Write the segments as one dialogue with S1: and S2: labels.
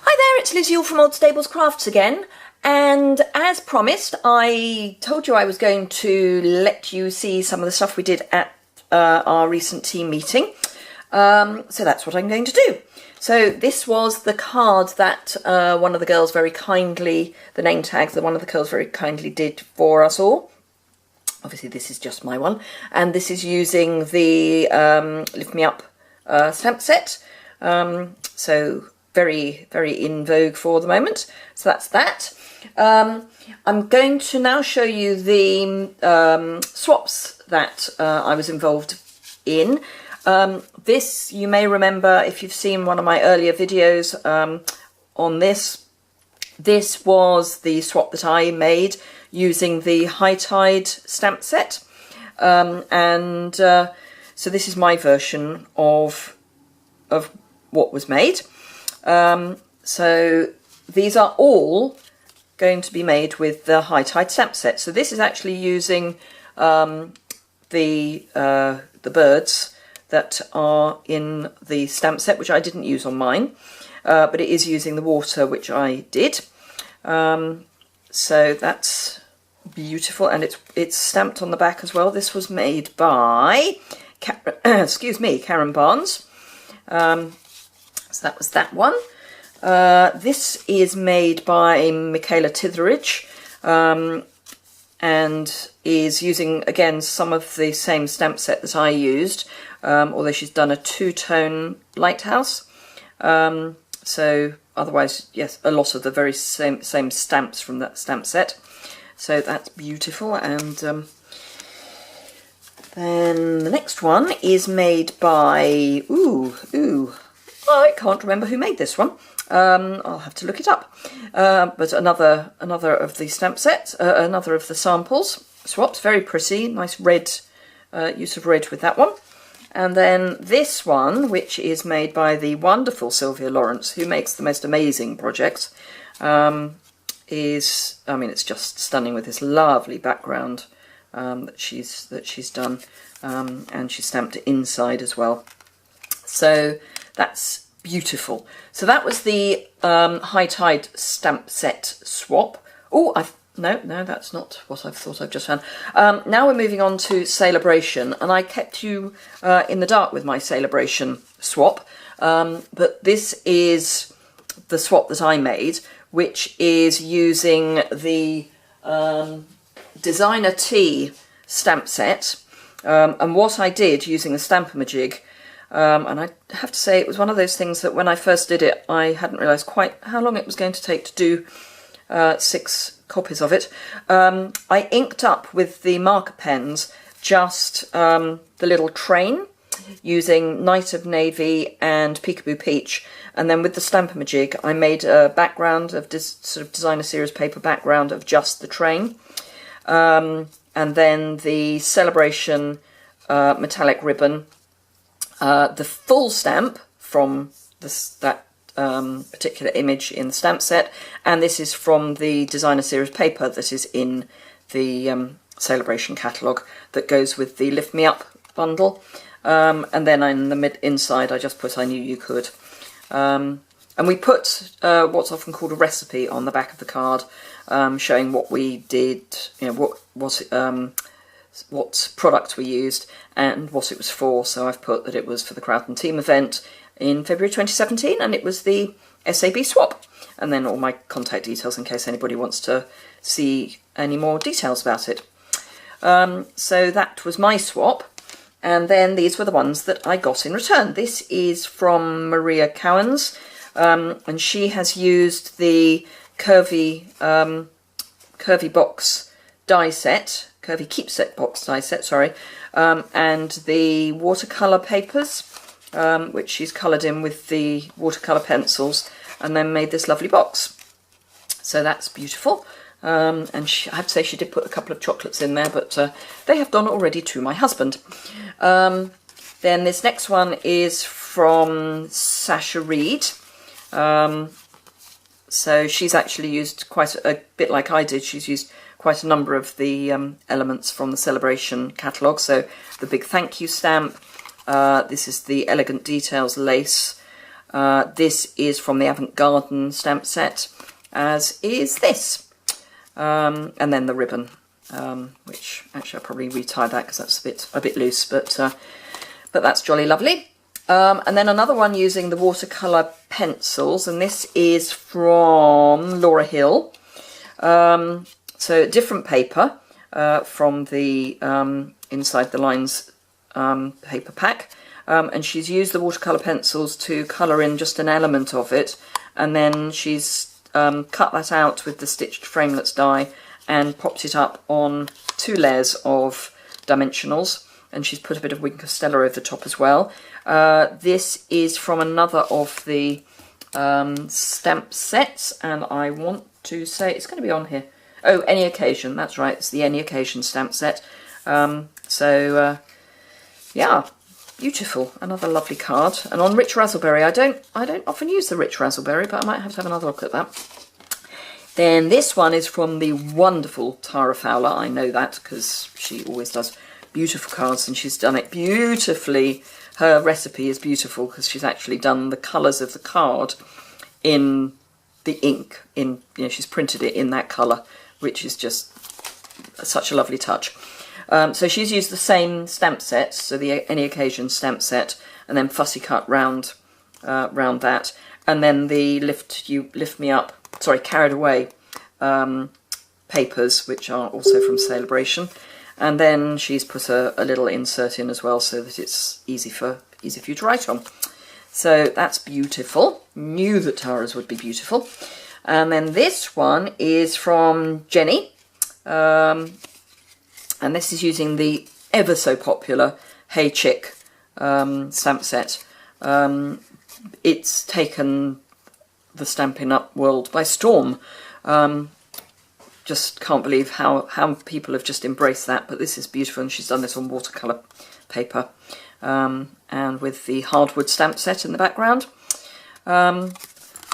S1: Hi there, it's Liz Yule from Odd Stables Crafts again, and as promised I told you I was going to let you see some of the stuff we did at our recent team meeting, so that's what I'm going to do. So this was the card that one of the girls very kindly, the name tags that one of the girls very kindly did for us all. Obviously this is just my one, and this is using the Lift Me Up stamp set, so very in vogue for the moment. So that's that. I'm going to now show you the swaps that I was involved in. This, you may remember if you've seen one of my earlier videos on this. This was the swap that I made using the High Tide stamp set, so this is my version of what was made. So these are all going to be made with the High Tide stamp set. So this is actually using the birds that are in the stamp set, which I didn't use on mine, but it is using the water, which I did. So that's beautiful, and it's stamped on the back as well. This was made by Karen Barnes. So that was that one. This is made by Michaela Titheridge, and is using again some of the same stamp set that I used, although she's done a two-tone lighthouse. So otherwise, yes, a lot of the very same stamps from that stamp set. So that's beautiful. And then the next one is made by I can't remember who made this one. I'll have to look it up. But another of the stamp sets, another of the samples swaps. Very pretty, nice red use of red with that one. And then this one, which is made by the wonderful Sylvia Lawrence, who makes the most amazing projects, is, I mean, it's just stunning with this lovely background that she's done, and she stamped it inside as well. So that's beautiful. So that was the High Tide stamp set swap. Oh, no, that's not what I thought I've just found. Now we're moving on to Celebration, and I kept you in the dark with my Celebration swap, but this is the swap that I made, which is using the Designer Tea stamp set, and what I did using the Stamp-A-Majig, and I have to say it was one of those things that when I first did it I hadn't realised quite how long it was going to take to do 6 copies of it. I inked up with the marker pens just the little train using Night of Navy and Peekaboo Peach, and then with the Stamp-A-Majig I made a background of this sort of designer series paper background of just the train, and then the Celebration metallic ribbon, the full stamp from that particular image in the stamp set, and this is from the designer series paper that is in the Celebration catalogue that goes with the Lift Me Up bundle, and then in the inside I just put I Knew You Could, and we put what's often called a recipe on the back of the card, showing what we did, you know, what product we used and what it was for. So I've put that it was for the Crowd and Team event in February 2017, and it was the SAB swap, and then all my contact details in case anybody wants to see any more details about it. So that was my swap, and then these were the ones that I got in return. This is from Maria Cowens, and she has used the curvy box die set, curvy keep set box die set, sorry, and the watercolour papers, which she's coloured in with the watercolour pencils, and then made this lovely box. So that's beautiful. And I have to say she did put a couple of chocolates in there, but they have gone already to my husband. Then this next one is from Sasha Reed. So she's actually used quite a bit like I did. She's used quite a number of the elements from the Celebration catalogue. So the big thank you stamp, this is the Elegant Details lace, This is from the Avant Garden stamp set, as is this. And then the ribbon, which actually I'll probably retie that because that's a bit loose, but that's jolly lovely. And then another one using the watercolour pencils, and this is from Laura Hill. So different paper from the Inside the Lines paper pack. And she's used the watercolour pencils to colour in just an element of it, and then she's cut that out with the stitched framelets die and popped it up on 2 layers of dimensionals, and she's put a bit of Wink of Stella over the top as well. This is from another of the stamp sets, and I want to say it's going to be on here. Oh, Any Occasion, that's right, it's the Any Occasion stamp set. Yeah, beautiful, another lovely card. And on Rich Razzleberry, I don't often use the Rich Razzleberry, but I might have to have another look at that. Then this one is from the wonderful Tara Fowler. I know that because she always does beautiful cards, and she's done it beautifully. Her recipe is beautiful because she's actually done the colours of the card in the ink. She's printed it in that colour, which is just such a lovely touch. So she's used the same stamp set, so the Any Occasion stamp set, and then fussy cut round that, and then the Carried Away papers, which are also from Celebration, and then she's put a little insert in as well, so that it's easy for you to write on. So that's beautiful. Knew that Tara's would be beautiful. And then this one is from Jenny. And this is using the ever so popular Hey Chick stamp set. It's taken the Stampin' Up world by storm. Just can't believe how people have just embraced that, but this is beautiful, and she's done this on watercolour paper, and with the hardwood stamp set in the background, and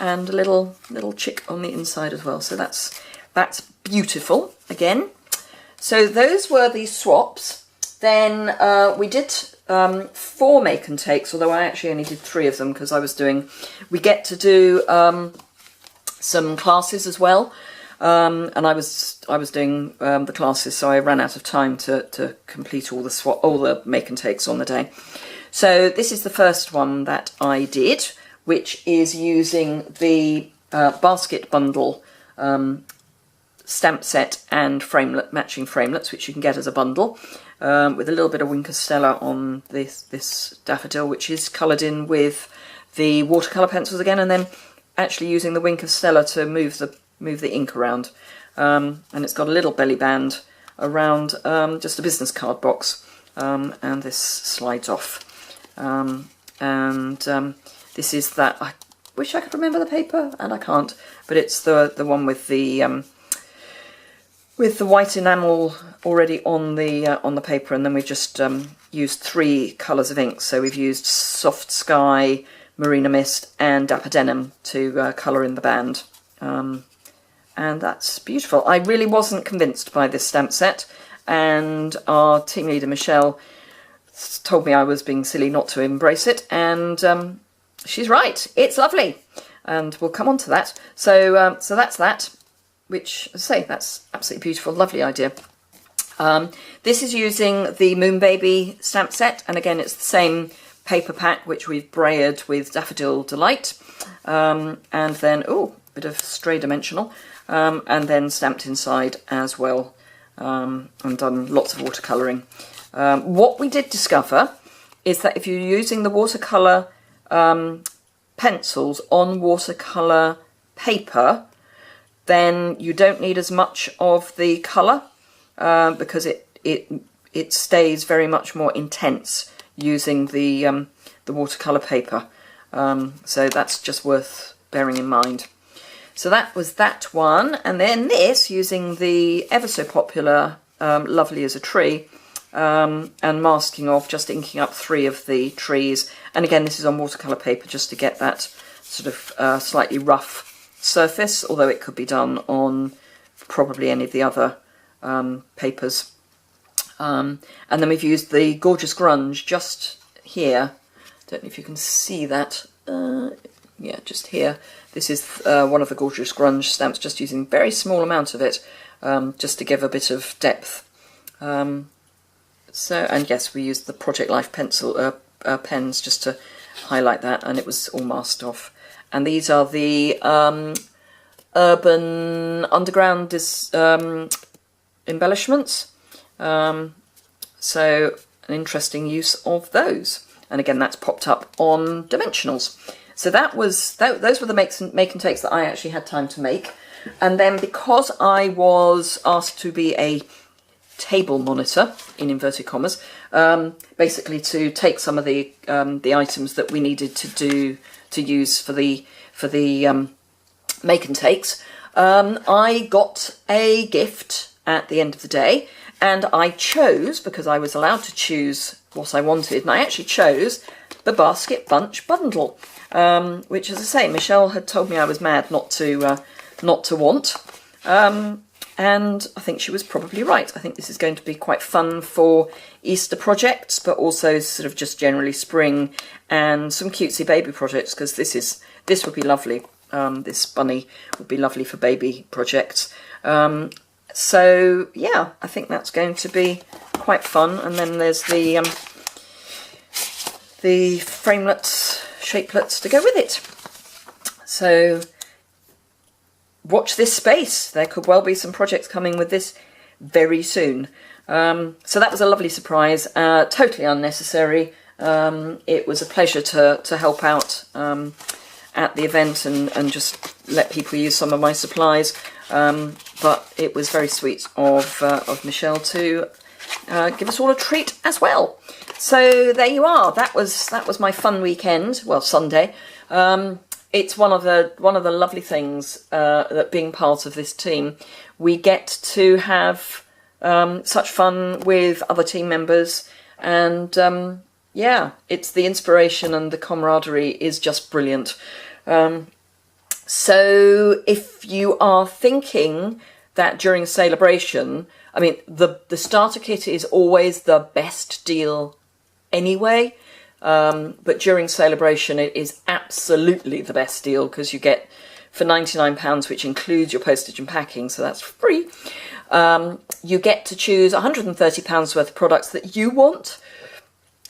S1: a little chick on the inside as well. So that's beautiful again. So those were the swaps. Then we did 4 make and takes, although I actually only did 3 of them because we get to do some classes as well, and I was doing the classes, so I ran out of time to complete all the make and takes on the day. So this is the first one that I did, which is using the basket bundle stamp set and matching framelets, which you can get as a bundle, with a little bit of Wink of Stella on this daffodil, which is coloured in with the watercolour pencils again, and then actually using the Wink of Stella to move the ink around. And it's got a little belly band around just a business card box, and this slides off. This is that. I wish I could remember the paper, and I can't, but it's the one with the white enamel already on the paper, and then we've just used 3 colours of ink. So we've used Soft Sky, Marina Mist, and Dapper Denim to colour in the band, and that's beautiful. I really wasn't convinced by this stamp set, and our team leader Michelle told me I was being silly not to embrace it, and she's right. It's lovely, and we'll come on to that. So that's that. Which, as I say, that's absolutely beautiful, lovely idea. This is using the Moon Baby stamp set, and again it's the same paper pack which we've brayered with Daffodil Delight, and then, oh, a bit of stray dimensional, and then stamped inside as well, and done lots of watercolouring. What we did discover is that if you're using the watercolour pencils on watercolour paper, then you don't need as much of the colour, because it stays very much more intense using the watercolour paper. So that's just worth bearing in mind. So that was that one, and then this using the ever so popular Lovely as a Tree, and masking off, just inking up 3 of the trees, and again this is on watercolour paper just to get that sort of slightly rough surface, although it could be done on probably any of the other papers. And then we've used the Gorgeous Grunge just here. Don't know if you can see that yeah, just here. This is one of the Gorgeous Grunge stamps, just using a very small amount of it, just to give a bit of depth. So, and yes, we used the Project Life pencil pens just to highlight that, and it was all masked off. And these are the Urban Underground embellishments. So an interesting use of those. And again, that's popped up on Dimensionals. So those were the make and takes that I actually had time to make. And then because I was asked to be a table monitor, in inverted commas, basically to take some of the items that we needed to use for the make and takes, I got a gift at the end of the day, and I chose, because I was allowed to choose what I wanted, and I actually chose the Basket Bunch bundle, which, as I say, Michelle had told me I was mad not to want, and I think she was probably right. I think this is going to be quite fun for Easter projects, but also sort of just generally spring and some cutesy baby projects, because this would be lovely. This bunny would be lovely for baby projects. So yeah, I think that's going to be quite fun. And then there's the framelets, shapelets to go with it. So watch this space. There could well be some projects coming with this very soon. So that was a lovely surprise, totally unnecessary. It was a pleasure to help out at the event and just let people use some of my supplies. But it was very sweet of Michelle to give us all a treat as well. So there you are. That was my fun weekend. Well, Sunday. It's one of the lovely things that being part of this team, we get to have such fun with other team members, and yeah, it's the inspiration and the camaraderie is just brilliant. So if you are thinking that during celebration, I mean, the starter kit is always the best deal anyway. But during celebration, it is absolutely the best deal, because you get, for £99, which includes your postage and packing, so that's free, you get to choose £130 worth of products that you want.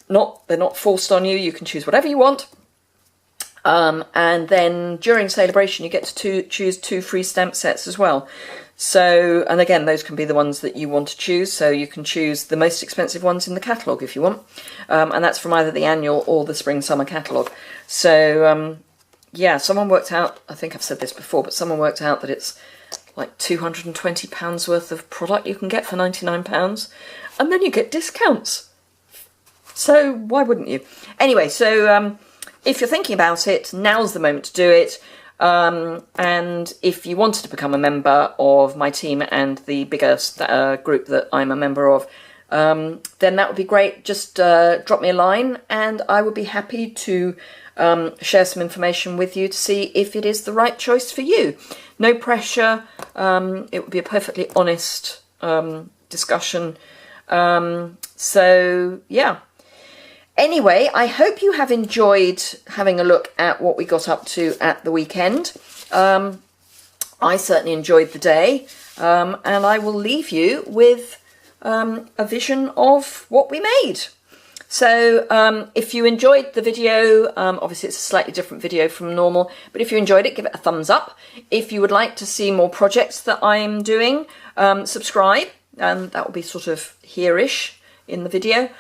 S1: They're not forced on you. You can choose whatever you want. And then during celebration, you get to choose 2 free stamp sets as well. So, and again, those can be the ones that you want to choose. So you can choose the most expensive ones in the catalogue if you want. And that's from either the annual or the spring-summer catalogue. So, yeah, someone worked out, I think I've said this before, but someone worked out that it's like £220 worth of product you can get for £99. And then you get discounts. So why wouldn't you? Anyway, so if you're thinking about it, now's the moment to do it. And if you wanted to become a member of my team and the bigger group that I'm a member of, then that would be great. Just drop me a line and I would be happy to share some information with you to see if it is the right choice for you. No pressure. It would be a perfectly honest discussion. So, yeah. Anyway, I hope you have enjoyed having a look at what we got up to at the weekend. I certainly enjoyed the day, and I will leave you with a vision of what we made. So if you enjoyed the video, obviously it's a slightly different video from normal, but if you enjoyed it, give it a thumbs up. If you would like to see more projects that I'm doing, subscribe, and that will be sort of here-ish in the video.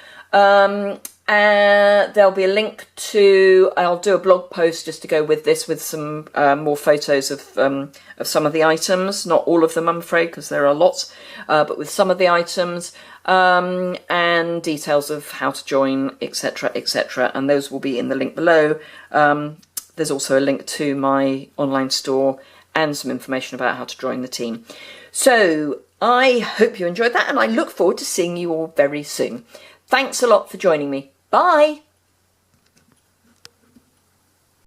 S1: There'll be a link to, I'll do a blog post just to go with this, with some more photos of some of the items. Not all of them, I'm afraid, because there are lots, but with some of the items, and details of how to join, etc., etc. And those will be in the link below. There's also a link to my online store and some information about how to join the team. So I hope you enjoyed that, and I look forward to seeing you all very soon. Thanks a lot for joining me. Bye!